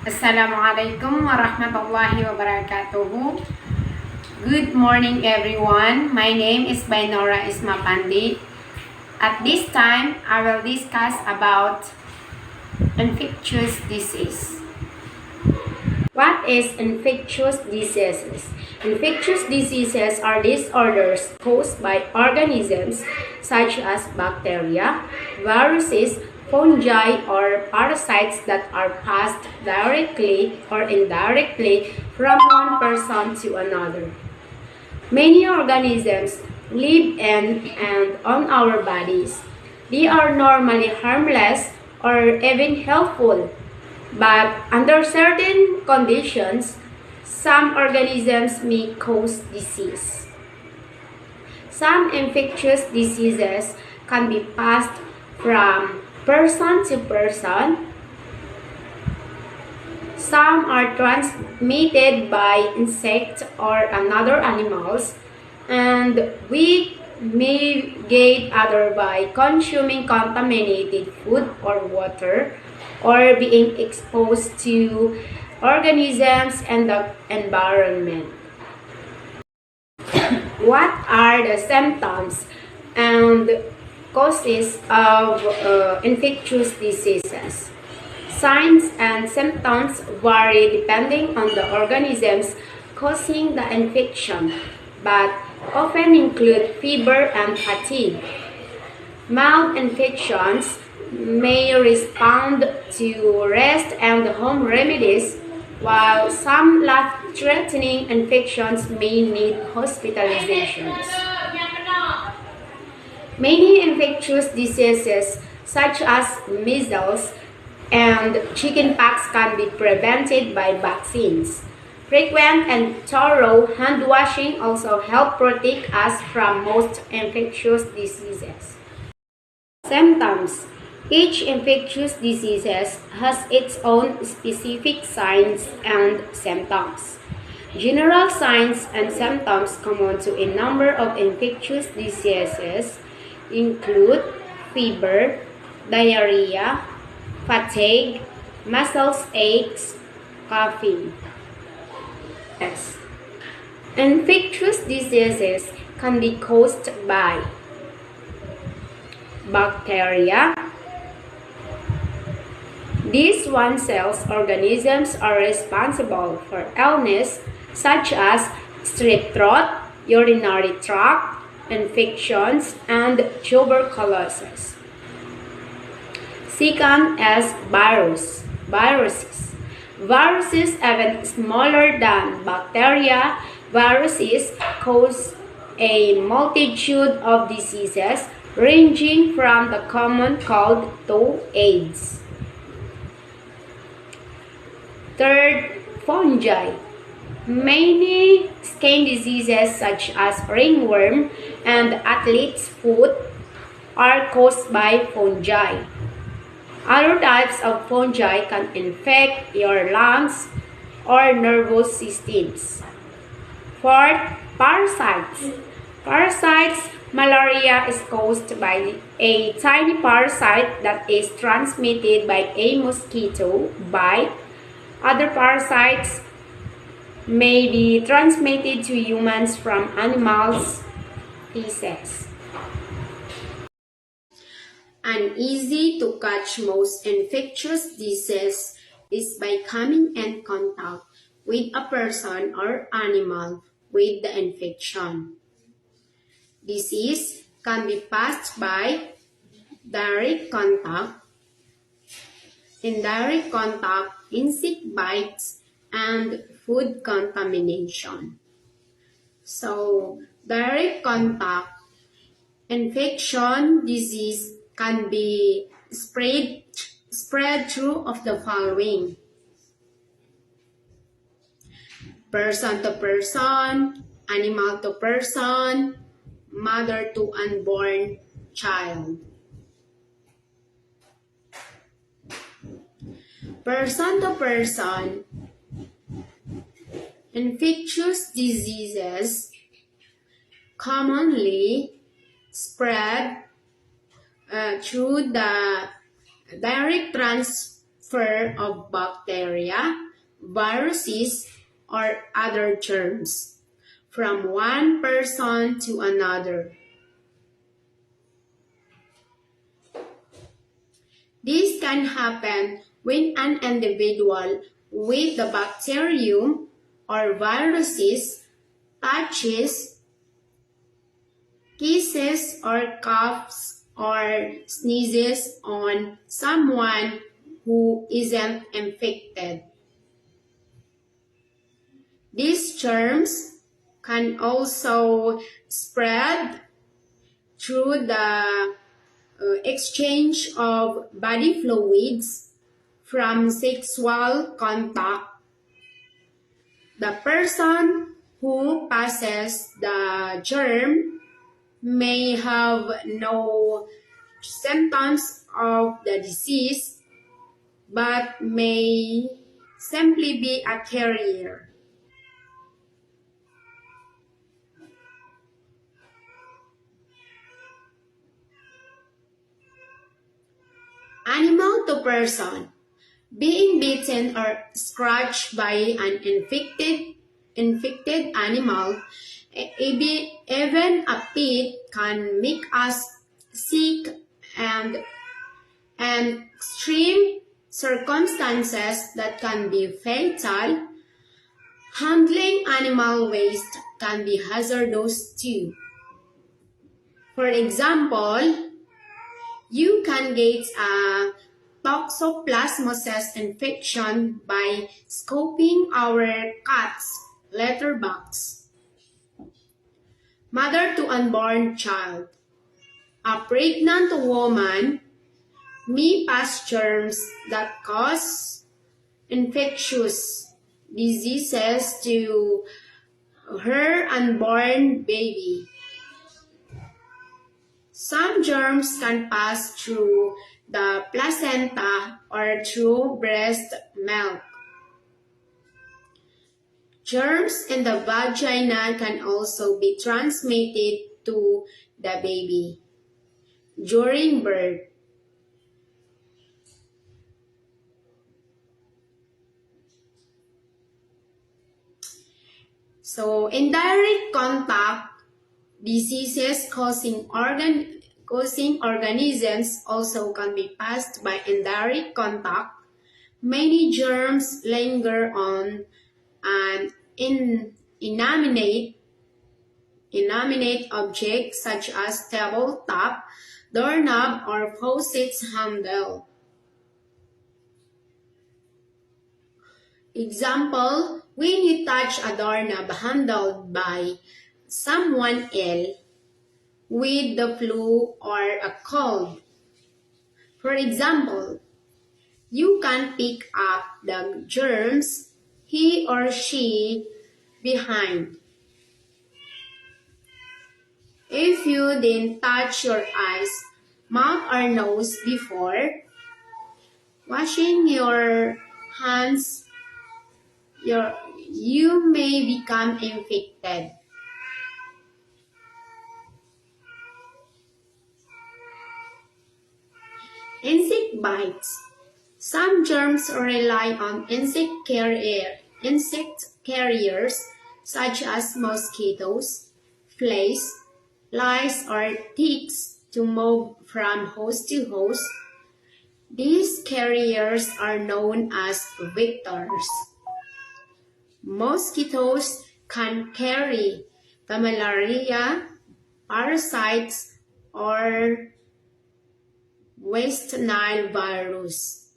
Assalamualaikum warahmatullahi wabarakatuh. Good morning everyone. My name is Bainora S. Mapandi. At this time, I will discuss about infectious disease. What is infectious diseases? Infectious diseases are disorders caused by organisms such as bacteria, viruses, fungi, or parasites that are passed directly or indirectly from one person to another. Many organisms live in and on our bodies. They are normally harmless or even helpful, but under certain conditions, some organisms may cause disease. Some infectious diseases can be passed from person to person. Some are transmitted by insects or another animals, and we may get other by consuming contaminated food or water or being exposed to organisms and the environment. What are the symptoms and causes of infectious diseases? Signs and symptoms vary depending on the organisms causing the infection, but often include fever and fatigue. Mild infections may respond to rest and home remedies, while some life-threatening infections may need hospitalizations. Many infectious diseases, such as measles and chickenpox, can be prevented by vaccines. Frequent and thorough hand washing also help protect us from most infectious diseases. Symptoms. Each infectious disease has its own specific signs and symptoms. General signs and symptoms common to a number of infectious diseases include fever, diarrhea, fatigue, muscle aches, coughing. Yes. Infectious diseases can be caused by bacteria. These one-cell organisms are responsible for illness such as strep throat, urinary tract infections, and tuberculosis. Second is viruses. Viruses, even smaller than bacteria, viruses cause a multitude of diseases ranging from the common cold to AIDS. Third, fungi. Many skin diseases such as ringworm and athlete's foot are caused by fungi. Other types of fungi can infect your lungs or nervous systems. Fourth, parasites. Malaria is caused by a tiny parasite that is transmitted by a mosquito bite. Other parasites may be transmitted to humans from animals' feces. An easy to catch most infectious disease is by coming in contact with a person or animal with the infection. Disease can be passed by direct contact, indirect contact, insect bites, and food contamination. So, direct contact infection disease can be spread through of the following: person to person, animal to person, mother to unborn child. Person to person, infectious diseases commonly spread through the direct transfer of bacteria, viruses, or other germs from one person to another. This can happen when an individual with the bacterium or viruses touches, kisses, or coughs or sneezes on someone who isn't infected. These germs can also spread through the exchange of body fluids from sexual contact. The person who passes the germ may have no symptoms of the disease but may simply be a carrier. Animal to person. Being bitten or scratched by an infected animal, even a pet, can make us sick, and extreme circumstances that can be fatal. Handling animal waste can be hazardous too. For example, you can get a toxoplasmosis infection by scooping our cat's litter box. Mother to unborn child. A pregnant woman may pass germs that cause infectious diseases to her unborn baby. Some germs can pass through the placenta or through breast milk. Germs in the vagina can also be transmitted to the baby during birth. So, indirect contact diseases causing organisms also can be passed by indirect contact. Many germs linger on an inanimate object such as tabletop, doorknob, or faucet's handle. Example, when you touch a doorknob handled by someone else with the flu or a cold. For example, you can pick up the germs he or she behind. If you didn't touch your eyes, mouth, or nose before washing your hands, you may become infected. Insect bites. Some germs rely on insect carriers such as mosquitoes, flies, or ticks to move from host to host. These carriers are known as vectors. Mosquitoes can carry the malaria, parasites, or West Nile virus.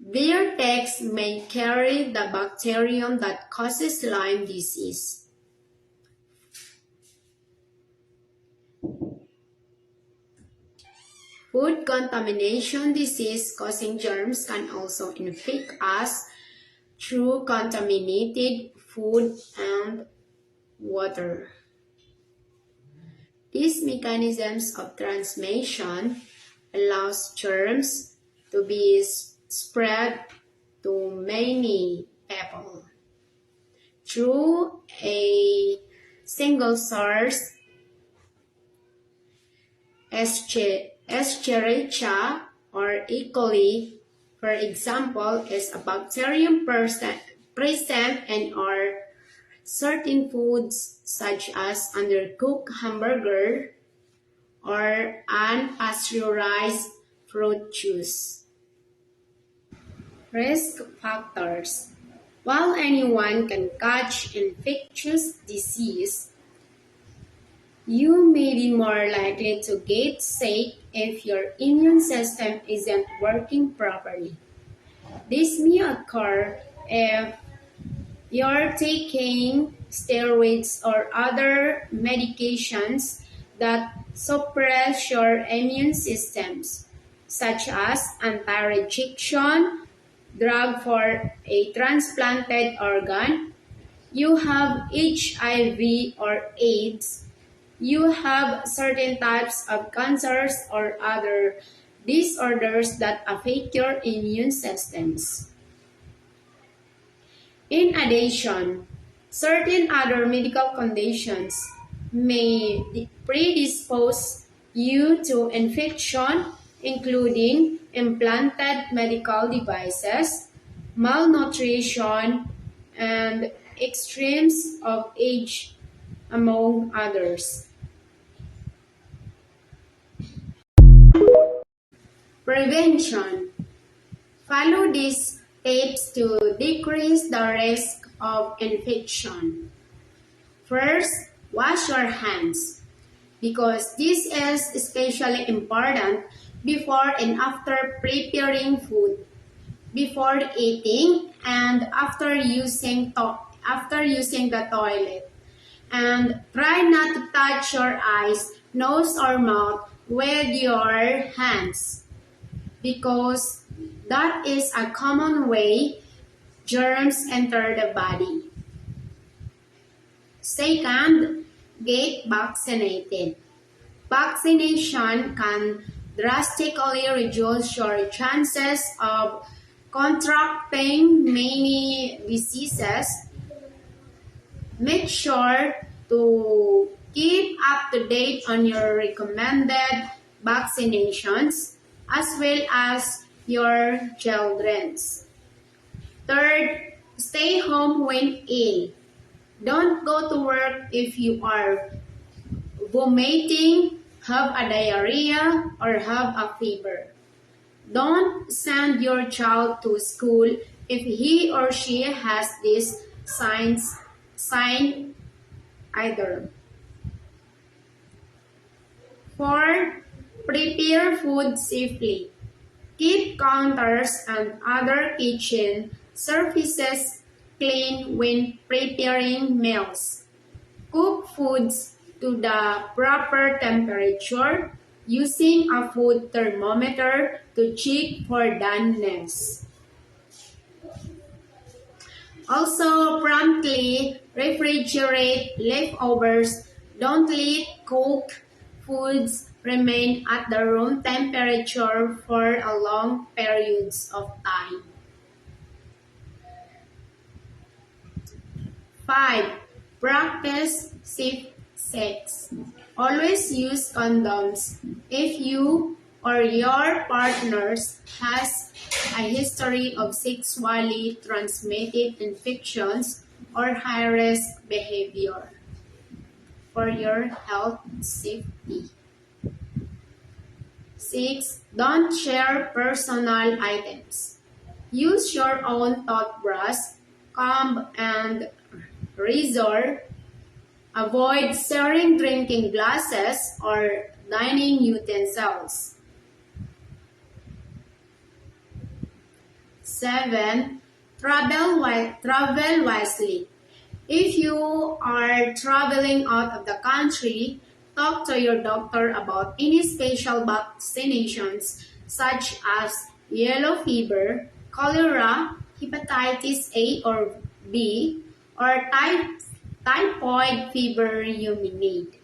Their ticks may carry the bacterium that causes Lyme disease. Food contamination disease causing germs can also infect us through contaminated food and water. These mechanisms of transmission allows germs to be spread to many people through a single source, Escherichia or E. coli, for example, is a bacterium present in or certain foods such as undercooked hamburger or unpasteurized fruit juice. Risk factors. While anyone can catch infectious disease, you may be more likely to get sick if your immune system isn't working properly. This may occur if you're taking steroids or other medications that suppress your immune systems, such as anti-rejection drug for a transplanted organ, you have HIV or AIDS, you have certain types of cancers or other disorders that affect your immune systems. In addition, certain other medical conditions may predispose you to infection, including implanted medical devices, malnutrition, and extremes of age, among others. Prevention. Follow these tips to decrease the risk of infection. First, wash your hands, because this is especially important before and after preparing food, before eating, and after using the toilet. And try not to touch your eyes, nose, or mouth with your hands, because that is a common way germs enter the body. Second, get vaccinated. Vaccination can drastically reduce your chances of contracting many diseases. Make sure to keep up to date on your recommended vaccinations as well as your children's. Third, stay home when ill. Don't go to work if you are vomiting, have a diarrhea, or have a fever. Don't send your child to school if he or she has these sign either. Fourth, prepare food safely. Keep counters and other kitchen surfaces clean when preparing meals. Cook foods to the proper temperature using a food thermometer to check for dampness. Also, promptly refrigerate leftovers. Don't let cooked foods remain at the room temperature for a long periods of time. 5. Practice safe sex. Always use condoms if you or your partners has a history of sexually transmitted infections or high-risk behavior for your health safety. 6. Don't share personal items. Use your own toothbrush, comb, and razor. Avoid sharing drinking glasses or dining utensils. 7. Travel wisely. If you are traveling out of the country, talk to your doctor about any special vaccinations such as yellow fever, cholera, hepatitis A or B, or typhoid fever you may need.